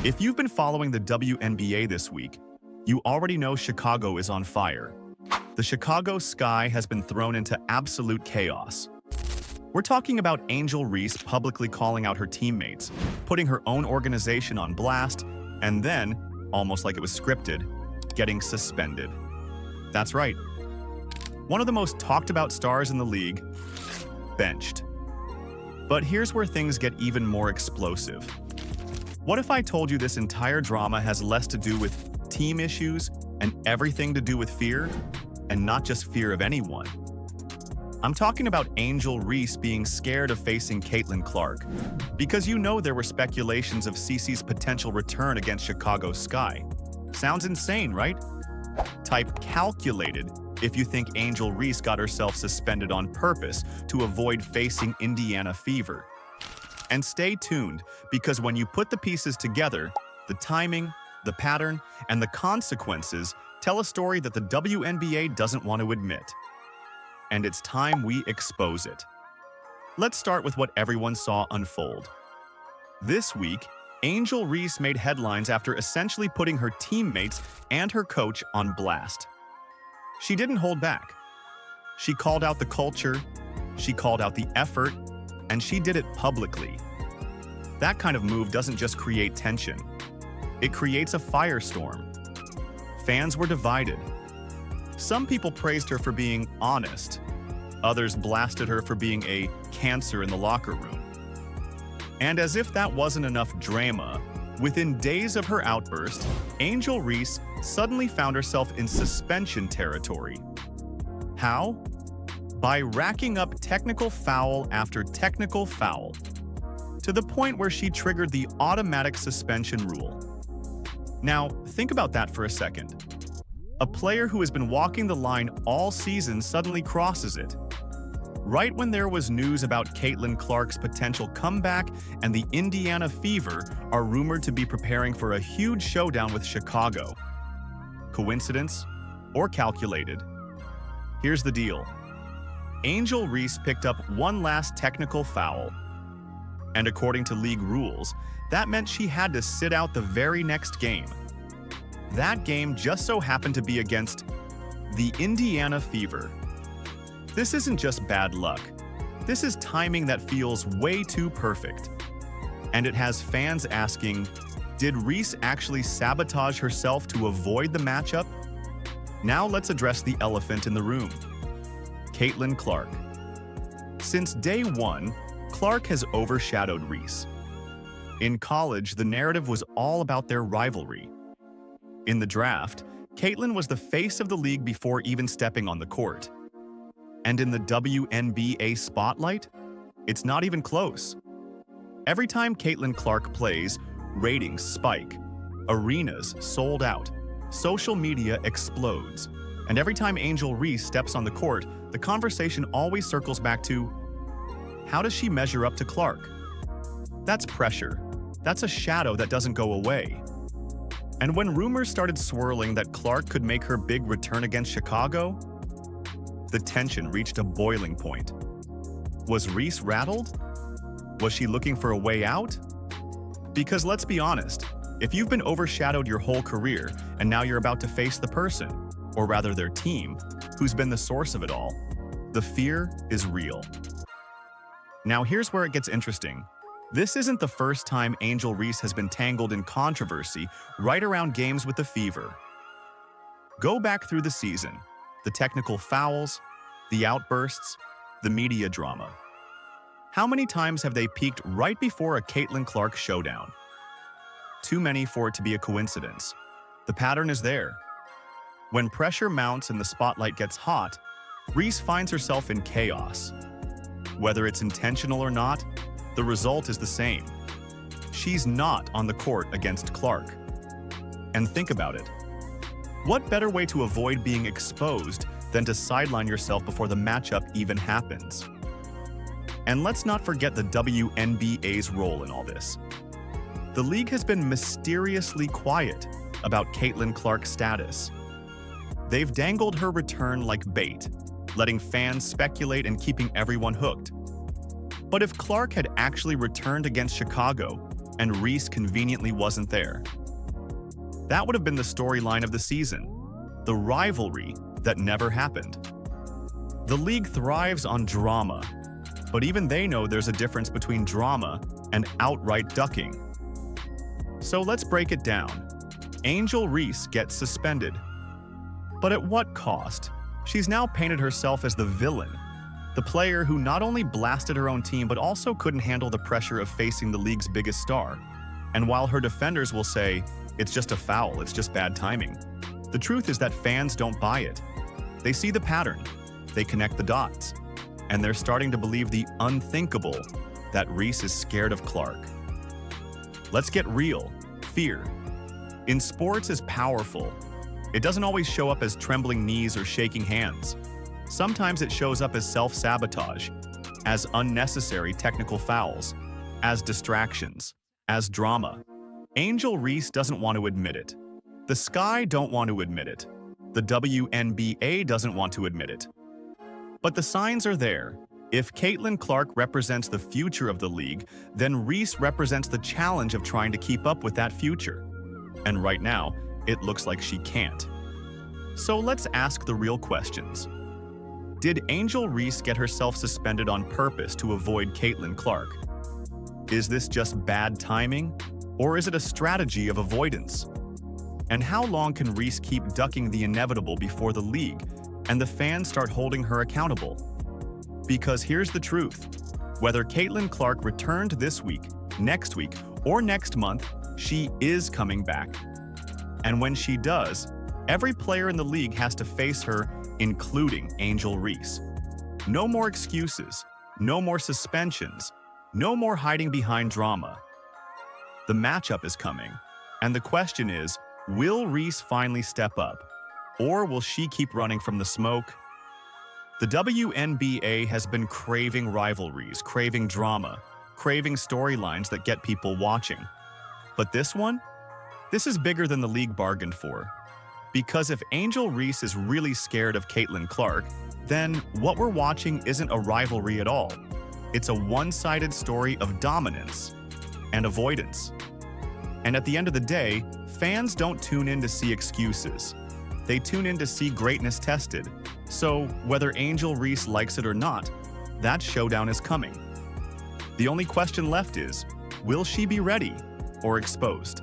If you've been following the WNBA this week, you already know Chicago is on fire. The Chicago sky has been thrown into absolute chaos. We're talking about Angel Reese publicly calling out her teammates, putting her own organization on blast, and then, almost like it was scripted, getting suspended. That's right. One of the most talked about stars in the league, benched. But here's where things get even more explosive. What if I told you this entire drama has less to do with team issues and everything to do with fear, and not just fear of anyone? I'm talking about Angel Reese being scared of facing Caitlin Clark, because you know there were speculations of CeCe's potential return against Chicago Sky. Sounds insane, right? Type calculated if you think Angel Reese got herself suspended on purpose to avoid facing Indiana Fever. And stay tuned, because when you put the pieces together, the timing, the pattern, and the consequences tell a story that the WNBA doesn't want to admit. And it's time we expose it. Let's start with what everyone saw unfold. This week, Angel Reese made headlines after essentially putting her teammates and her coach on blast. She didn't hold back. She called out the culture, she called out the effort, and she did it publicly. That kind of move doesn't just create tension. It creates a firestorm. Fans were divided. Some people praised her for being honest. Others blasted her for being a cancer in the locker room. And as if that wasn't enough drama, within days of her outburst, Angel Reese suddenly found herself in suspension territory. How? By racking up technical foul after technical foul, to the point where she triggered the automatic suspension rule. Now, think about that for a second. A player who has been walking the line all season suddenly crosses it. Right when there was news about Caitlin Clark's potential comeback, and the Indiana Fever are rumored to be preparing for a huge showdown with Chicago. Coincidence or calculated? Here's the deal. Angel Reese picked up one last technical foul. And according to league rules, that meant she had to sit out the very next game. That game just so happened to be against the Indiana Fever. This isn't just bad luck. This is timing that feels way too perfect. And it has fans asking, did Reese actually sabotage herself to avoid the matchup? Now let's address the elephant in the room. Caitlin Clark. Since day one, Clark has overshadowed Reese. In college, the narrative was all about their rivalry. In the draft, Caitlin was the face of the league before even stepping on the court. And in the WNBA spotlight, it's not even close. Every time Caitlin Clark plays, ratings spike, arenas sold out, social media explodes. And every time Angel Reese steps on the court, the conversation always circles back to, how does she measure up to Clark? That's pressure. That's a shadow that doesn't go away. And when rumors started swirling that Clark could make her big return against Chicago, the tension reached a boiling point. Was Reese rattled? Was she looking for a way out? Because let's be honest, if you've been overshadowed your whole career and now you're about to face the person, or rather their team, who's been the source of it all, the fear is real. Now here's where it gets interesting. This isn't the first time Angel Reese has been tangled in controversy right around games with the Fever. Go back through the season. The technical fouls, the outbursts, the media drama. How many times have they peaked right before a Caitlin Clark showdown? Too many for it to be a coincidence. The pattern is there. When pressure mounts and the spotlight gets hot, Reese finds herself in chaos. Whether it's intentional or not, the result is the same. She's not on the court against Clark. And think about it. What better way to avoid being exposed than to sideline yourself before the matchup even happens? And let's not forget the WNBA's role in all this. The league has been mysteriously quiet about Caitlin Clark's status. They've dangled her return like bait, letting fans speculate and keeping everyone hooked. But if Clark had actually returned against Chicago and Reese conveniently wasn't there. That would have been the storyline of the season, the rivalry that never happened. The league thrives on drama, but even they know there's a difference between drama and outright ducking. So let's break it down. Angel Reese gets suspended. But at what cost? She's now painted herself as the villain, the player who not only blasted her own team but also couldn't handle the pressure of facing the league's biggest star. And while her defenders will say, it's just a foul, it's just bad timing, the truth is that fans don't buy it. They see the pattern, they connect the dots, and they're starting to believe the unthinkable, that Reese is scared of Clark. Let's get real. Fear. In sports is powerful. It doesn't always show up as trembling knees or shaking hands. Sometimes it shows up as self-sabotage, as unnecessary technical fouls, as distractions, as drama. Angel Reese doesn't want to admit it. The Sky don't want to admit it. The WNBA doesn't want to admit it. But the signs are there. If Caitlin Clark represents the future of the league, then Reese represents the challenge of trying to keep up with that future. And right now, it looks like she can't. So let's ask the real questions. Did Angel Reese get herself suspended on purpose to avoid Caitlin Clark? Is this just bad timing? Or is it a strategy of avoidance? And how long can Reese keep ducking the inevitable before the league and the fans start holding her accountable? Because here's the truth. Whether Caitlin Clark returned this week, next week, or next month, she is coming back. And when she does, every player in the league has to face her, including Angel Reese. No more excuses, no more suspensions, no more hiding behind drama. The matchup is coming, and the question is, will Reese finally step up, or will she keep running from the smoke? The WNBA has been craving rivalries, craving drama, craving storylines that get people watching. But this one? This is bigger than the league bargained for. Because if Angel Reese is really scared of Caitlin Clark, then what we're watching isn't a rivalry at all. It's a one-sided story of dominance and avoidance. And at the end of the day, fans don't tune in to see excuses. They tune in to see greatness tested. So whether Angel Reese likes it or not, that showdown is coming. The only question left is, will she be ready or exposed?